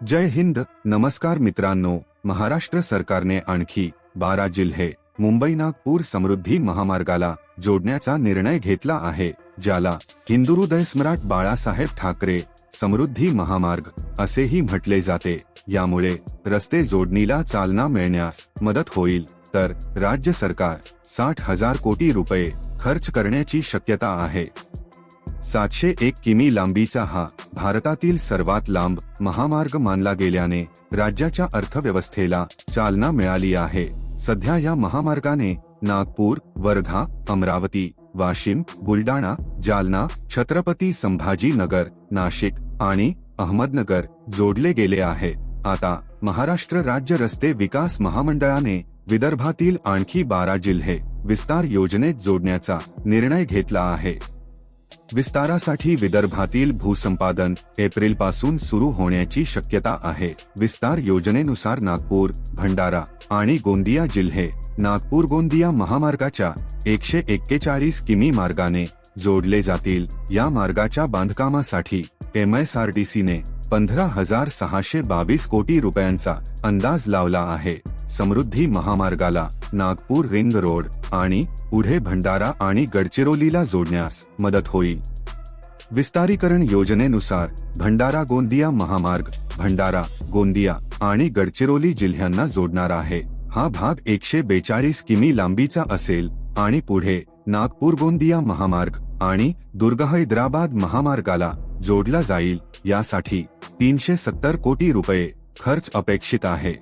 जय हिंद. नमस्कार मित्रांनो. महाराष्ट्र सरकारने आणखी 12 जिल्हे मुंबई नागपूर समृद्धी महामार्गाला जोडण्याचा निर्णय घेतला आहे, ज्याला हिंदुहृदय सम्राट बाळासाहेब ठाकरे समृद्धी महामार्ग असेही म्हटले जाते. यामुळे रस्ते जोडणीला चालना मिळण्यास मदत होईल, तर राज्य सरकार 60,000 कोटी रुपये खर्च करण्याची शक्यता आहे. 701 किमी लांबीचा हा भारतातील सर्वात लांब महामार्ग मानला गेल्याने राज्याच्या अर्थव्यवस्थेला चालना मिळाली आहे. सध्या या महामार्गाने नागपूर, वर्धा, अमरावती, वाशिम, बुलडाणा, जालना, छत्रपती संभाजीनगर, नाशिक आणि अहमदनगर जोडले गेले आहे. आता महाराष्ट्र राज्य रस्ते विकास महामंडळाने विदर्भातील आणखी 12 जिल्हे विस्तार योजनेत जोडण्याचा निर्णय घेतला आहे. विस्तारासाठी विदर्भातील भूसंपादन एप्रिलपासून सुरू होण्याची शक्यता आहे. विस्तार योजनेनुसार नागपूर, भंडारा आणि गोंदिया जिल्हे नागपूर गोंदिया महामार्गाच्या 141 किमी मार्गाने जोडले जातील. या मार्गाच्या बांधकामासाठी MSRDCने 15,622 कोटी रुपयांचा अंदाज लावला आहे. समृद्धी महामार्गाला नागपूर रिंग रोड आणि पुढे भंडारा आणि गडचिरोलीला जोडण्यास मदत होईल. विस्तारीकरण योजनेनुसार भंडारा गोंदिया महामार्ग भंडारा, गोंदिया आणि गडचिरोली जिल्ह्यांना जोडणार आहे. हा भाग 142 किमी लांबीचा असेल आणि पुढे नागपूर गोंदिया महामार्ग आणि दुर्ग हैदराबाद महामार्गाला जोडला जाईल. यासाठी 370 कोटी रुपये खर्च अपेक्षित आहे.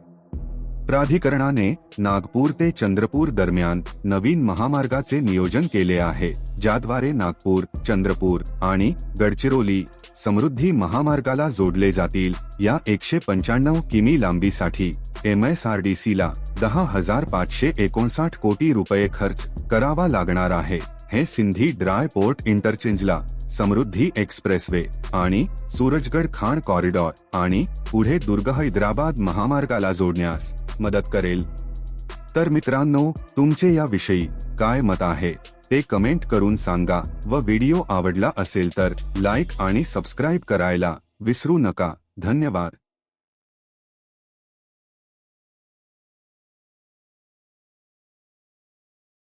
प्राधिकरणाने नागपूर ते चंद्रपूर दरम्यान नवीन महामार्गाचे नियोजन केले आहे, ज्याद्वारे नागपूर, चंद्रपूर आणि गडचिरोली समृद्धी महामार्गाला जोडले जातील. या 195 किमी लांबीसाठी MSRDCला 10,559 कोटी रुपये खर्च करावा लागणार आहे. हे सिंधी ड्राय पोर्ट इंटरचेंजला समृद्धी एक्सप्रेसवे आणि सूरजगड खाण कॉरिडॉर आणि पुढे दुर्ग हैदराबाद महामार्गाला जोडण्यास मदत करेल. तर मित्रांनो, तुमचे याविषयी काय मत आहे ते कमेंट करून सांगा व व्हिडिओ आवडला असेल तर लाईक आणि सबस्क्राईब करायला विसरू नका. धन्यवाद.